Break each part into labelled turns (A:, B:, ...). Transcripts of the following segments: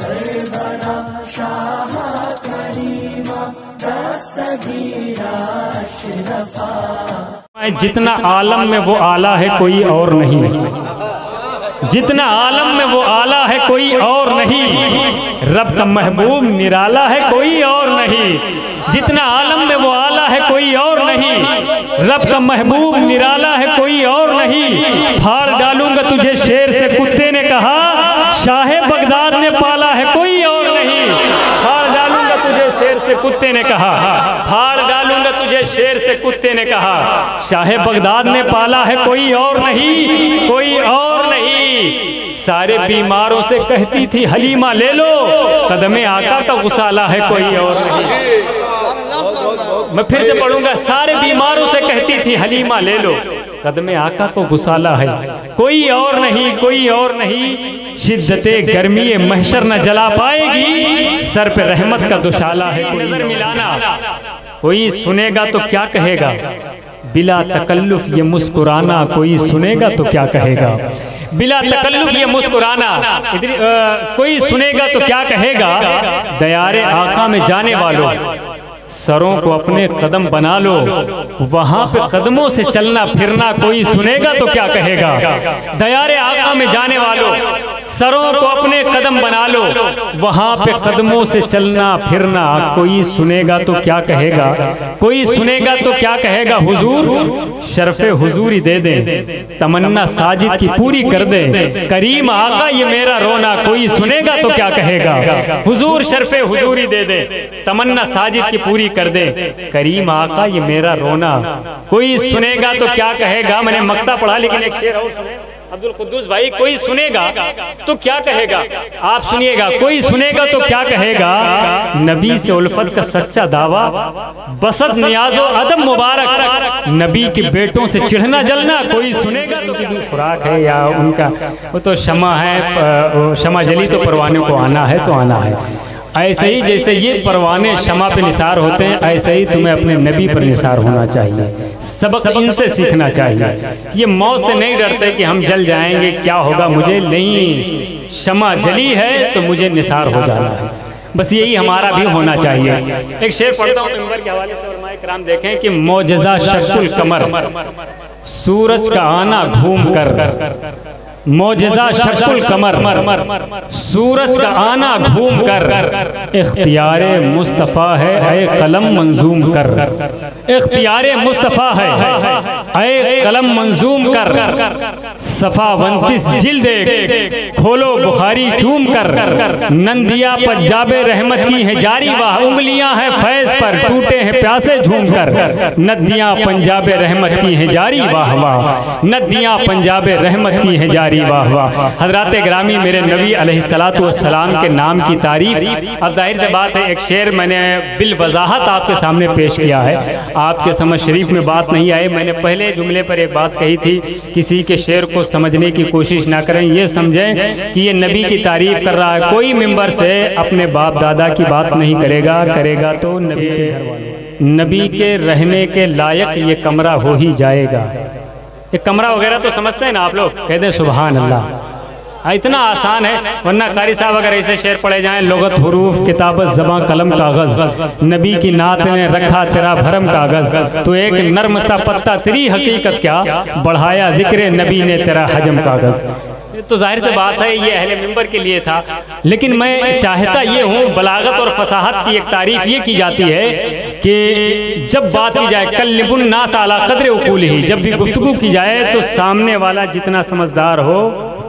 A: सरवरा शाह करीमा दस्तगीरा अशरफा।
B: जितना आलम में वो आला है कोई और नहीं, जितना आलम में वो आला है कोई और नहीं, रब का महबूब निराला है कोई और नहीं। जितना आलम में वो आला है कोई और नहीं, रब का महबूब निराला है कोई और नहीं। फाड़ डालूंगा तुझे शेर से कुत्ते ने कहा, शाहे बगदाद ने पाला है कोई और नहीं। फाड़ डालूंगा तुझे शेर से कुत्ते ने कहा, फाड़ डालूंगा तुझे शेर से कुत्ते ने कहा, शाहे बगदाद ने पाला है कोई और नहीं, कोई और नहीं। सारे बीमारों से कहती थी हलीमा ले लो, कदमे आका का गुसाला है कोई और नहीं। मैं फिर से पढ़ूंगा, सारे बीमारों से कहती थी हलीमा ले लो, कदमे आका को गुसाला है कोई और नहीं, कोई और नहीं। शिद्दते गर्मी महशर न जला पाएगी, सर पे रहमत का दुशाला है। नजर मिलाना कोई सुनेगा तो क्या कहेगा, बिला तकल्लुफ ये मुस्कुराना कोई सुनेगा तो क्या कहेगा। बिला तकल्लुफ ये मुस्कुराना कोई सुनेगा तो क्या कहेगा। दयारे आका में जाने वालों, सरों को अपने कदम बना लो, वहां पे कदमों से चलना फिरना कोई सुनेगा तो क्या कहेगा। दयारे आका में जाने वालों, सरों को अपने कदम बना लो, वहां पे कदमों से चलना फिरना कोई सुनेगा तो क्या कहेगा। कोई सुनेगा तो क्या कहेगा। हुजूर शर्फे हुजूरी दे दें, तमन्ना साजिद की पूरी कर दें, करीम आका ये मेरा रोना कोई सुनेगा तो क्या कहेगा। हुजूर शर्फे हुजूरी दे दें, तमन्ना साजिद की पूरी कर दे, करीम आका ये मेरा रोना कोई सुनेगा तो क्या कहेगा। मैंने मक्ता पढ़ा, लेकिन एक शेर और सुने अब्दुल कुद्दूस भाई। कोई सुनेगा तो क्या कहेगा, आप सुनिएगा। कोई सुनेगा तो क्या कहेगा। नबी से उल्फत का सच्चा दावा, बसत नियाजो अदब मुबारक, नबी के बेटों से चिढ़ना जलना कोई सुनेगा तो क्या। खुराक है या उनका वो तो शमा है, शमा जली तो परवाने को आना है तो आना है। ऐसे ही जैसे ये परवाने शमा पे निसार होते हैं, ऐसे ही तुम्हें अपने नबी पर निसार होना चाहिए। सबक इनसे सीखना चाहिए। ये मौत से नहीं डरते कि हम जल जाएंगे क्या होगा मुझे, नहीं, शमा जली है तो मुझे निसार हो जाना है, बस यही हमारा भी होना चाहिए। एक शेर पढ़ता हूँ मिंबर के हवाले से, उलमाए किराम देखें कि मौजज़ा शक्ल कमर, सूरज का आना घूम कर, मौजज़ा शक्ल कमर, सूरज का आना घूम कर, इख्तियारे मुस्तफ़ा है ऐ कलम मंजूम कर, इख्तियारे मुस्तफ़ा है ऐ कलम मंजूम कर, सफ़ा 29 जिल्द खोलो बुखारी चूम कर, नंदिया पंजाबे रहमत की है जारी वाह, उंगलियां हैं फैज़ पर टूटे हैं प्यासे झूम कर, नदियाँ पंजाबे रहमत की है जारी वाह वाह, नदियाँ पंजाबे रहमत की है जारी वाह वाह। हज़रात ग्रामी, मेरे नबी अलैहिस्सलातु वस्सलाम के नाम की तारीफ। अब जाहिर सी बात है, एक शेर मैंने बिल वजाहत आपके सामने पेश किया है, आपके समझ शरीफ में बात नहीं आई। मैंने पहले जुमले पर एक बात कही थी, किसी के शेर को समझने की कोशिश ना करें, ये समझें कि ये नबी की तारीफ कर रहा है। कोई मिंबर से अपने बाप दादा की बात नहीं करेगा, करेगा तो नबी के घर वालों, नबी के रहने के लायक ये कमरा हो ही जाएगा। ये कमरा वगैरह तो समझते हैं ना आप लोग, कहते हैं सुभान अल्लाह, इतना आसान है। वरना कारी साहब अगर ऐसे शेर पढ़े जाएं, लोगत हुरूफ किताबत ज़बां कलम कागज़, नबी की नात ने रखा तेरा भरम कागज़, तो एक नर्म सा पत्ता तेरी हकीकत क्या, बढ़ाया ज़िक्र नबी ने तेरा हजम कागज़। तो जाहिर सी बात है ये अहले मिंबर के लिए था, लेकिन मैं चाहता ये हूँ, बलागत और फसाहत की एक तारीफ ये की जाती है कि जब बात की जाए कल्लिबुन नास अला क़द्र उक़ूल ही, जब भी गुफ्तगू की जाए तो सामने वाला जितना समझदार हो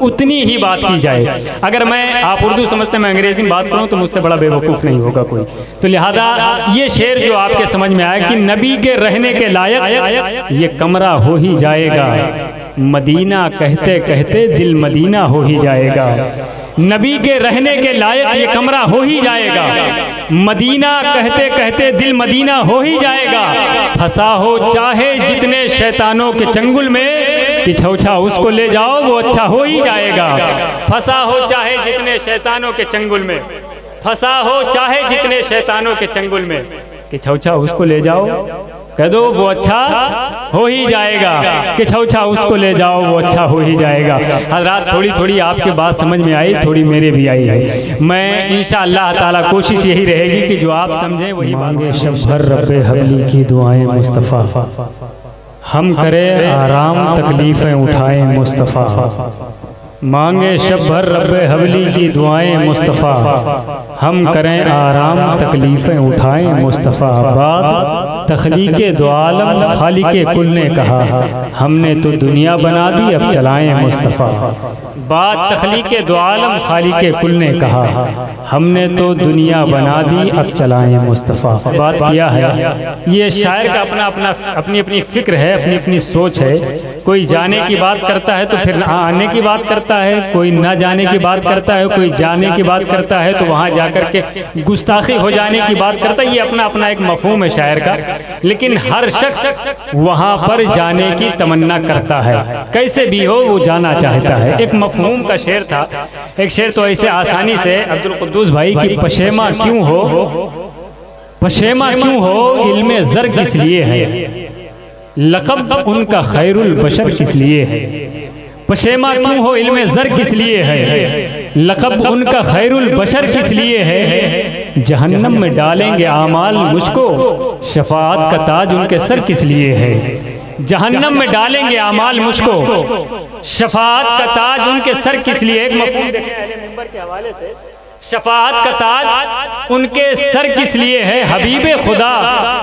B: उतनी ही बात की जाए। अगर मैं, आप उर्दू समझते मैं अंग्रेजी में बात करूँ तो मुझसे बड़ा बेवकूफ़ नहीं होगा कोई। तो लिहाजा ये शेर जो आपके समझ में आया कि नबी के रहने के लायक ये कमरा हो ही जाएगा, मदीना कहते कहते दिल मदीना हो ही जाएगा। नबी के रहने के लायक ये कमरा हो ही जाएगा, मदीना कहते कहते दिल मदीना हो ही जाएगा। फंसा हो चाहे जितने शैतानों के चंगुल में, कि छौछा उसको ले जाओ वो अच्छा हो ही जाएगा। फंसा हो चाहे जितने शैतानों के चंगुल में, फंसा हो चाहे जितने शैतानों के चंगुल में, कि छौछा उसको ले जाओ कह दो वो अच्छा हो ही जाएगा, कि छौछा उसको ले जाओ वो अच्छा हो ही जाएगा। हज़रात थोड़ी थोड़ी आपके बात समझ में आई, थोड़ी मेरे भी आई है। मैं इंशाअल्लाह ताला कोशिश यही रहेगी कि जो आप समझें वही मांगे। शब भर रब्बे हबली की दुआएं मुस्तफ़ा, हम करें आराम तकलीफ़ें उठाएं मुस्तफ़ा। मांगे शब भर रब्बे हबली की दुआएं मुस्तफ़ा, हम करें आराम तकलीफ़ें उठाएं मुस्तफ़ा। बात तख्लीक़े दो आलम खालिक़े कुल ने कहा, हमने तो दुनिया बना दी अब चलाएं मुस्तफ़ा। बात तख्लीक़े दो आलम खालिक़े कुल ने कहा, हमने तो दुनिया बना दी अब चलाएं मुस्तफ़ा। बात किया है, ये शायर का अपनी अपनी फ़िक्र है, अपनी अपनी सोच है। कोई जाने की बात करता है तो फिर आने की बात करता है, कोई ना जाने की बात करता है, कोई जाने की बात करता है तो वहाँ जाकर के गुस्ताखी हो जाने की बात करता है। ये अपना अपना एक मफहूम है शायर का, लेकिन हर शख्स वहाँ पर जाने की तमन्ना करता है, कैसे भी हो वो जाना चाहता है। एक मफहूम का शेर था, एक शेर तो ऐसे आसानी से अब्दुल कुद्दूस भाई की, पशेमा क्यों हो, पशेमा क्यों हो, इल्मे ज़र किस लिए है, लक़ब उनका खैरुल बशर किस लिए है। पशेमा क्यों हो, इल्मे ज़र किस लिए है, लक़ब उनका खैरुल बशर किस लिए है। जहन्नम में डालेंगे आमाल मुझको, शफाअत का ताज उनके सर किस लिए है। जहन्नम में डालेंगे आमाल मुझको, शफाअत का ताज उनके सर किस लिए। एक मफ़हूम देखें अहले मिंबर के हवाले से, शफाअत का ताज उनके सर किस लिए है। हबीबे खुदा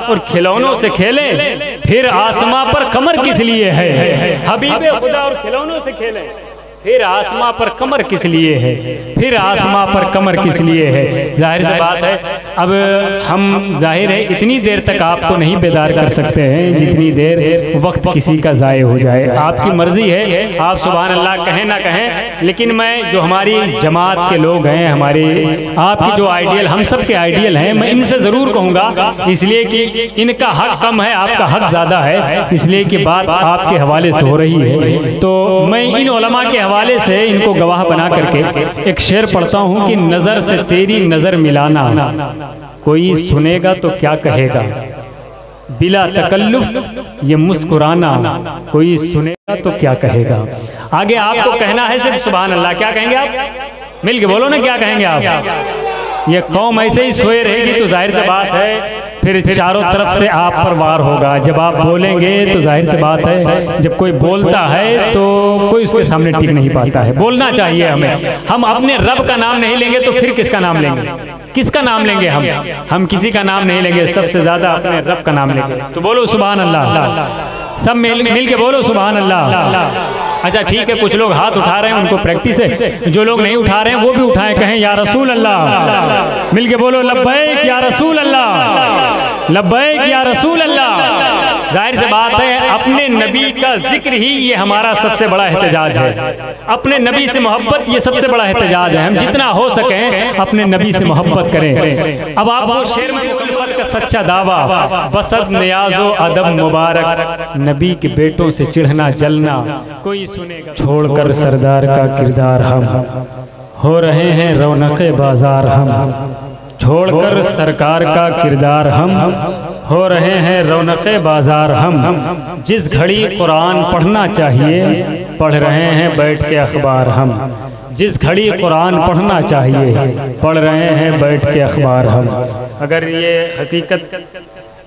B: और खिलौनों से खेले, फिर आसमां पर कमर किस लिए है। हबीबे खुदा और खिलौनों से खेले, फिर आसमां पर कमर किस लिए है, फिर आसमां पर कमर किस लिए है। जाहिर सी बात है, अब हम जाहिर है इतनी देर तक आपको नहीं बेदार कर सकते हैं जितनी देर वक्त किसी का ज़ाय हो जाए। आपकी मर्ज़ी है, आप सुभान अल्लाह कहें ना कहें, लेकिन मैं जो हमारी जमात के लोग हैं, हमारे आपकी जो आइडियल, हम सब के आइडियल हैं, मैं इनसे ज़रूर कहूँगा, इसलिए कि इनका हक़ कम है, आपका हक़ ज़्यादा है, इसलिए कि बात आपके हवाले से हो रही है। तो मैं इन उलमा के हवाले से इनको गवाह बना करके एक शेर पढ़ता हूँ कि नज़र से तेरी नज़र मिलाना, कोई सुनेगा तो क्या कहेगा, बिला तकल्लुफ ये मुस्कुराना, कोई सुनेगा तो क्या कहेगा। आगे आपको कहना है सिर्फ सुभान अल्लाह। क्या कहेंगे आप, मिल के बोलो ना, क्या कहेंगे आप। ये कौम ऐसे ही सोए रहेगी तो जाहिर सी बात है फिर चारों तरफ से आप पर वार होगा। जब आप बोलेंगे तो जाहिर सी बात है, जब कोई बोलता है तो कोई उसके सामने टिक नहीं पाता है। बोलना चाहिए हमें। हम अपने रब का नाम नहीं लेंगे तो फिर किसका नाम लेंगे, किसका नाम लेंगे हम किसी का नाम नहीं लेंगे, सबसे ज्यादा अपने रब का नाम लेंगे। तो बोलो सुभान अल्लाह, सब मिल के बोलो सुभान अल्लाह। अच्छा ठीक है, कुछ लोग हाथ उठा रहे हैं, उनको प्रैक्टिस है, जो लोग नहीं उठा रहे हैं वो भी उठाएं, कहें या रसूल अल्लाह। मिल के बोलो लब्बैक या रसूल अल्लाह, लब्बैक या रसूल अल्लाह। जाहिर सी बात है, अपने नबी का जिक्र ही ये हमारा सबसे बड़ा एहतजाज है। अपने नबी से मोहब्बत ये सबसे बड़ा एहतजाज है। हम जितना हो सकें अपने नबी से मोहब्बत करें। अब आप वो शेर में उल्फत का सच्चा दावा, बसद नियाज़ो अदब मुबारक, नबी के बेटों से चिढ़ना जलना कोई सुनेगा। छोड़कर सरदार का किरदार हम हो रहे हैं रौनक़े बाजार, हम छोड़कर सरकार का किरदार हम हो रहे हैं रौनक़े बाजार। हम जिस घड़ी कुरान पढ़ना चाहिए पढ़ रहे हैं बैठ के अखबार। हम जिस घड़ी कुरान पढ़ना चाहिए पढ़ रहे हैं बैठ के अखबार। हम अगर ये हकीकत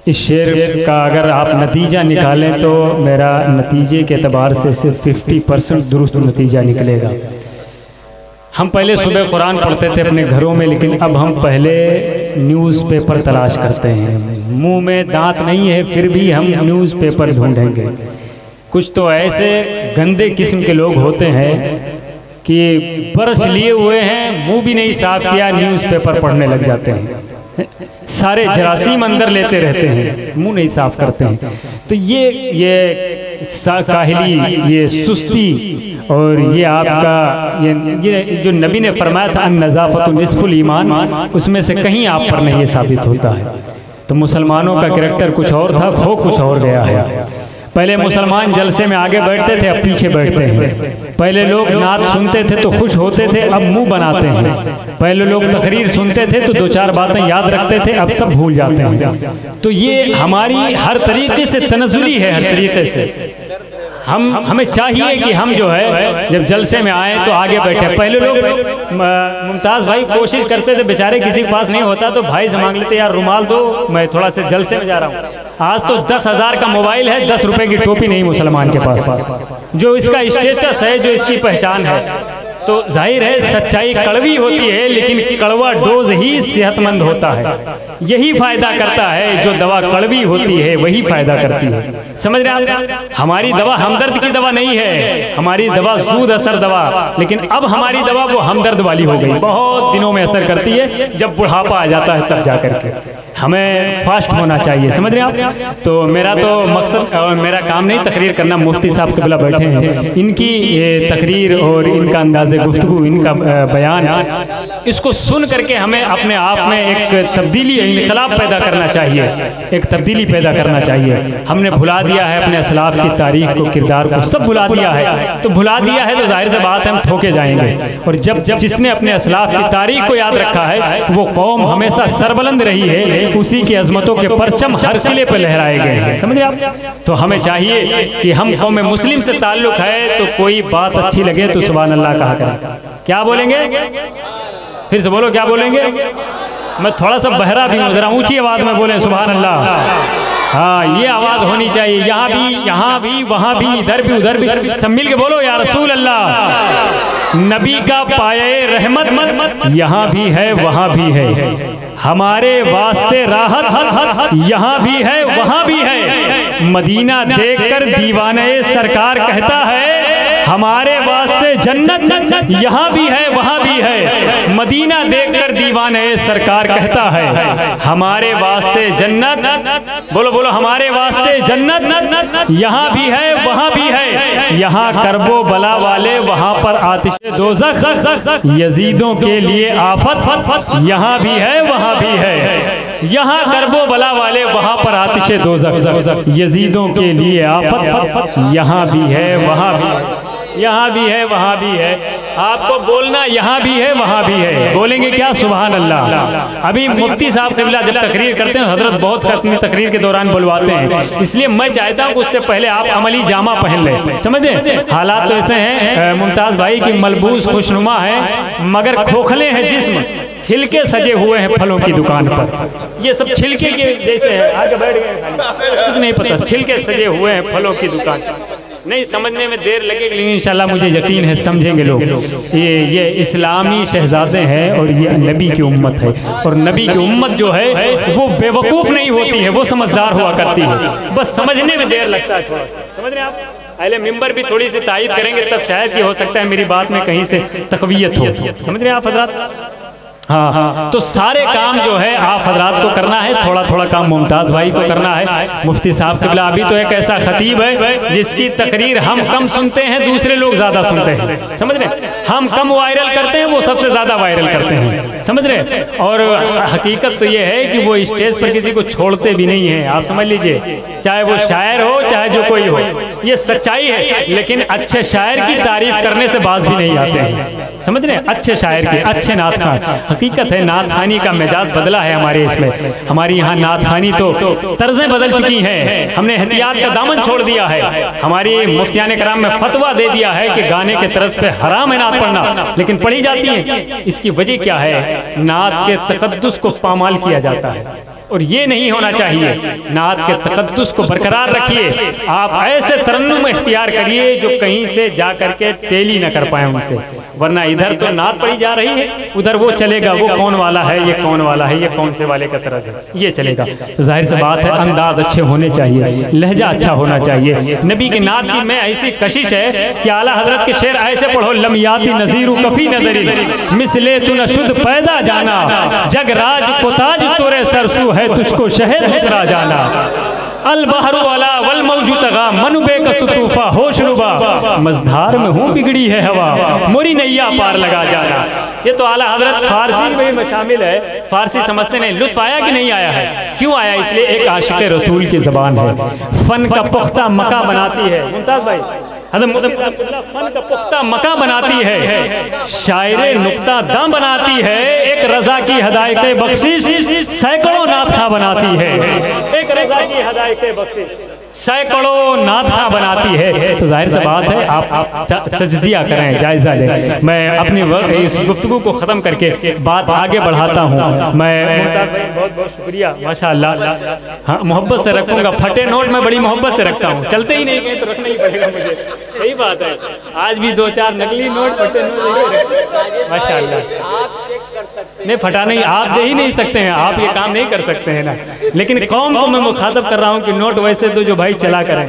B: इस शेर का अगर आप नतीजा निकालें तो मेरा नतीजे के एतबार से सिर्फ 50% दुरुस्त नतीजा निकलेगा। हम पहले सुबह कुरान पढ़ते थे अपने घरों में, लेकिन अब हम पहले न्यूज़पेपर तलाश करते हैं। मुंह में दांत नहीं है फिर भी हम न्यूज़पेपर ढूंढेंगे। कुछ तो ऐसे गंदे किस्म के लोग होते हैं कि ब्रश लिए हुए हैं, मुंह भी नहीं साफ किया, न्यूज़पेपर पढ़ने लग जाते हैं। सारे जरासीम अंदर लेते रहते हैं, मुंह नहीं साफ करते हैं। तो ये काहिली, ये सुस्ती और ये आपका ये जो नबी ने फरमाया था अन-नज़ाफ़तु निस्फ़ुल ईमान, उसमें से कहीं आप पर नहीं ये साबित होता है। तो मुसलमानों का कैरेक्टर कुछ और था, हो कुछ और गया है। पहले मुसलमान जलसे में आगे बैठते थे, अब पीछे बैठते हैं। पहले लोग नात सुनते थे तो खुश होते थे, अब मुंह बनाते हैं। पहले लोग तकरीर सुनते थे तो 2-4 बातें याद रखते थे, अब सब भूल जाते हैं। तो ये हमारी हर तरीके से तनज़ुली है, हर तरीके से। हमें चाहिए कि हम जो है जब जलसे में आए तो आगे बैठे। पहले लोग मुमताज़ भाई कोशिश करते थे, बेचारे किसी के पास नहीं होता तो भाई से मांग लेते, यार रुमाल दो, मैं थोड़ा से जलसे में जा रहा हूँ। आज तो 10,000 का मोबाइल है, 10 रुपए की टोपी नहीं मुसलमान के पास। जो इसका स्टेटस है, जो इसकी पहचान है, तो जाहिर है सच्चाई कड़वी होती है, लेकिन कड़वा डोज ही सेहतमंद होता है। यही फायदा करता है, जो दवा कड़वी होती है वही फायदा करती है। समझ रहे हैं? हमारी दवा हमदर्द की दवा नहीं है, हमारी दवा सूद असर दवा, लेकिन अब हमारी दवा वो हमदर्द वाली हो गई। बहुत दिनों में असर करती है, जब बुढ़ापा आ जाता है तब जा करके। हमें फास्ट होना चाहिए, समझ रहे हैं आप? तो मेरा तो मकसद और मेरा काम नहीं तकरीर करना। मुफ्ती साहब क़िबला बैठे हैं, इनकी ये तकरीर और इनका अंदाज़े गुफ्तगू, इनका बयान, इसको सुन करके हमें अपने आप में एक तब्दीली, इनकलाब पैदा करना चाहिए, एक तब्दीली पैदा करना चाहिए। हमने भुला दिया है अपने असलाफ की तारीख को, किरदार को, सब भुला दिया है। तो भुला दिया है तो जाहिर सी बात है हम ठोके जाएंगे। और जब जिसने अपने असलाफ की तारीख को याद रखा है, वो कौम हमेशा सरबुलंद रही है, उसी की अजमतों के परचम हर किले पर लहराए गए हैं। समझे आप? तो हमें चाहिए कि हम कौम मुस्लिम से ताल्लुक है तो कोई बात अच्छी लगे तो सुभान अल्लाह कहा करें। क्या बोलेंगे? फिर से बोलो, क्या बोलेंगे? मैं थोड़ा सा बहरा भी हूँ, जरा ऊंची आवाज में बोले सुभान अल्लाह। हाँ, ये आवाज होनी चाहिए, यहाँ भी, वहाँ भी, इधर भी, उधर भी, सब मिल के बोलो या रसूल अल्लाह। नबी का पाये रहमत यहाँ भी है, वहाँ भी है। हमारे वास्ते राहत यहाँ भी है, वहाँ भी है। मदीना देखकर दीवाने सरकार कहता है, हमारे वास्ते जन्नत यहाँ भी है, वहाँ भी है। मदीना देखकर दीवाने सरकार कहता है, हमारे वास्ते जन्नत, बोलो बोलो, हमारे वास्ते जन्नत यहाँ भी है, वहाँ भी है। यहाँ करबो बला वाले, वहाँ पर आतिश दोज़ख, यजीदों के लिए आफत यहाँ भी है, वहाँ भी है। यहाँ करबो बला वाले, वहाँ पर आतिश दोज़ख, यजीदों के लिए आफत यहाँ भी है, वहाँ भी है। यहाँ भी है, वहाँ भी है। आपको बोलना यहाँ भी है, वहाँ भी है। बोलेंगे क्या? सुभान अल्लाह। अभी मुफ्ती साहब क़िबला जब तकरीर करते हैं, हजरत बहुत खत्मी तकरीर के दौरान बुलवाते हैं, इसलिए मैं चाहता हूँ कि उससे पहले आप अमली जामा पहन लें। समझे? हालात तो ऐसे हैं मुमताज़ भाई की मलबूस खुशनुमा है, मगर खोखले हैं जिस्म, छिलके सजे हुए हैं फलों की दुकान पर। ये सब छिलके के जैसे है, आगे बैठ गए, कुछ नहीं पता, छिलके सजे हुए हैं फलों की दुकान। नहीं समझने में देर लगेगी, लेकिन इंशाल्लाह मुझे यकीन है समझेंगे लोग। ये इस्लामी शहजादे हैं और ये नबी की उम्मत है। और नबी की उम्मत जो है वो बेवकूफ़ नहीं होती है, वो समझदार हुआ करती है। बस समझने में देर लगता है थोड़ा। समझ रहे हैं आप? अहले मिंबर भी थोड़ी सी तायीद करेंगे तब शायद ये हो सकता है मेरी बात में कहीं से तक़वियत हो। समझ रहे हैं आप हज़रात? हाँ, तो सारे काम जो है आप हजरात को करना है, थोड़ा थोड़ा काम मुमताज़ भाई को करना है। मुफ्ती साहब क़िबला अभी तो एक ऐसा खतीब है जिसकी तकरीर हम कम सुनते हैं, दूसरे लोग ज़्यादा सुनते हैं। समझ रहे? हम कम वायरल करते हैं, वो सबसे ज़्यादा वायरल करते हैं। समझ रहे? और हकीकत तो ये है कि वो स्टेज पर किसी को छोड़ते भी नहीं है। आप समझ लीजिए, चाहे वो शायर हो चाहे जो कोई हो, ये सच्चाई है। लेकिन अच्छे शायर की तारीफ करने से बाज भी नहीं आते हैं। समझ रहे? अच्छे शायर की, अच्छे नात खान, हकीकत है नात खानी का मिजाज बदला है हमारे इसमें। हमारी यहाँ नात खानी तो तर्जें बदल चुकी हैं, हमने एहतियात का दामन छोड़ दिया है। हमारी मुफ्तियान कराम में फतवा दे दिया है कि गाने के तर्ज पे हराम है नात पढ़ना, लेकिन पढ़ी जाती है। इसकी वजह क्या है? नात के तकद्दुस को पामाल किया जाता है, और ये नहीं होना चाहिए। नात के तकद्दुस को बरकरार रखिए। आप ऐसे तरन्नुम इख्तियार करिए जो कहीं से जा करके टेली न कर पाए उनसे, वरना इधर तो नात पढ़ी जा रही है, उधर वो चलेगा, वो कौन वाला है, ये कौन वाला है, ये कौन से वाले का तरज है, ये चलेगा। तो जाहिर सी बात है अंदाज अच्छे होने चाहिए, लहजा अच्छा होना चाहिए। नबी की नात की में ऐसी कशिश है कि आला हजरत के शेर ऐसे पढ़ो, लमियाती नजीरू कफी नदरी मिसले तु न शुद्ध पैदा जाना, जग राज को ताज तोरे सरसू है तुझको शहद हुसरा जाना। अल बहरू वाला वल मौजू तगा मनुबे का सुतूफा होश रुबा, मजधार में हूँ बिगड़ी है हवा, मोरी नैया पार लगा जाना। ये तो आला हजरत फारसी में शामिल है, फारसी समझते नहीं। लुत्फ आया कि नहीं आया है? क्यों आया? इसलिए एक आशिक़ रसूल की ज़बान है, फन का पुख्ता मका बनाती है। मुमताज़ भाई, फन का पुख्ता मका बनाती है, शायरे नुक्ता दां बनाती है, एक रजा की हदायत बख्शिश सैकड़ों नाथा बनाती है, एक रजा की हदायत बख्शिश सैकड़ों नाथा बनाती है। तो जाहिर सी बात है आप तज्जिया करें, जायज़ा लें। मैं अपनी इस गुफ्तगू को ख़त्म करके बात आगे बढ़ाता हूँ। मैं बहुत बहुत शुक्रिया, माशाअल्लाह। हाँ, मोहब्बत से रखूँगा, फटे नोट मैं बड़ी मोहब्बत से रखता हूँ, चलते ही नहीं गए तो रखना ही पड़ेगा मुझे। सही बात है, आज भी 2-4 नकली नोट फटे नोट माशाअल्लाह। नहीं फटा नहीं, आप दे ही नहीं सकते हैं, आप ये काम नहीं कर सकते हैं ना। लेकिन कौम को मैं मुखातब कर रहा हूँ कि नोट वैसे तो जो भाई चला करें,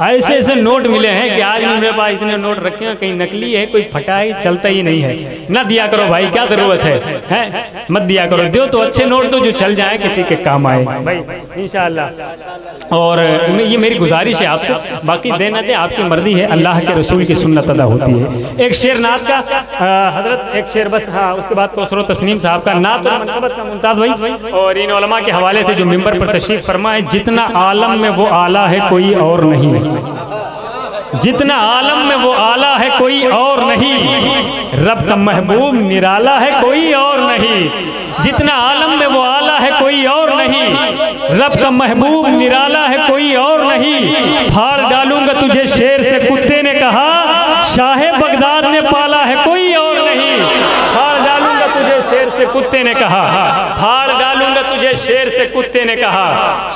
B: ऐसे ऐसे नोट मिले हैं कि आज भी मेरे पास इतने नोट रखे हैं, कहीं नकली है, कोई फटा ही चलता ही नहीं है। ना दिया करो भाई, क्या जरूरत है? मत दिया करो, दो तो अच्छे नोट दो जो चल जाए, किसी के काम आए भाई इंशाअल्लाह। और ये मेरी गुजारिश है आपसे, बाकी देना दे आपकी मर्जी है, अल्लाह के रसूल की सुन्नत अदा होती है। एक शेर नात का हजरत, एक शेर बस, हाँ उसके बाद कौसर तस्नीम साहब का नात मनक़बत का मुमताज़ भाई और इन उलमा के हवाले थे जो मिंबर पर तशरीफ़ फरमा है। जितना आलम में वो आला है कोई और नहीं, जितना आलम में वो आला है कोई और नहीं, रब का महबूब निराला है कोई और नहीं। जितना आलम में वो आला है कोई और नहीं, रब का महबूब निराला है कोई और नहीं। फाड़ डालूंगा तुझे शेर से कुत्ते ने कहा, शाहे बगदाद ने पाला है कोई और नहीं। फाड़ डालूंगा तुझे शेर से कुत्ते ने कहा, फाड़ डालूंगा तुझे शेर से कुत्ते ने कहा,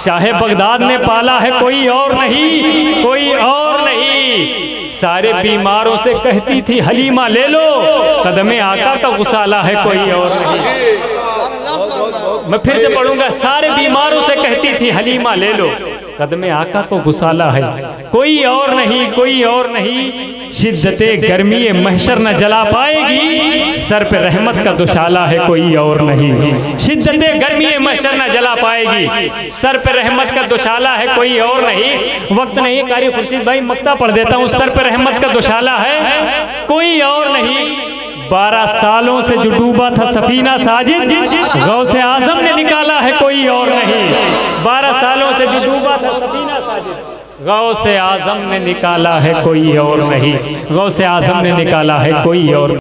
B: शाहे बगदाद ने पाला है कोई और नहीं, कोई और नहीं। सारे बीमारों से कहती थी हलीमा ले लो, कदमे आका का गुसाला है कोई और नहीं। मैं फिर से पढ़ूंगा, सारे बीमारों से कहती थी हलीमा ले लो, कदमे आका को गुसाला है कोई और नहीं, कोई और नहीं। शिद्दते गर्मी महशर न जला पाएगी, सर पे रहमत का दुशाला है कोई और नहीं। शिद्दते गर्मी महशर न जला पाएगी, सर पे रहमत का दुशाला है कोई और नहीं। वक्त नहीं, कारी खुर्शीद भाई मक्ता पढ़ देता हूँ। सर पे रहमत का दुशाला है कोई और नहीं। 12 सालों से जो डूबा था सफीना साजिद, गौसे आजम ने निकाला है कोई और नहीं। 12 सालों से जो डूबा था सफीना साजिद, गौसे आजम ने निकाला है कोई और नहीं। गौसे आजम ने निकाला है कोई और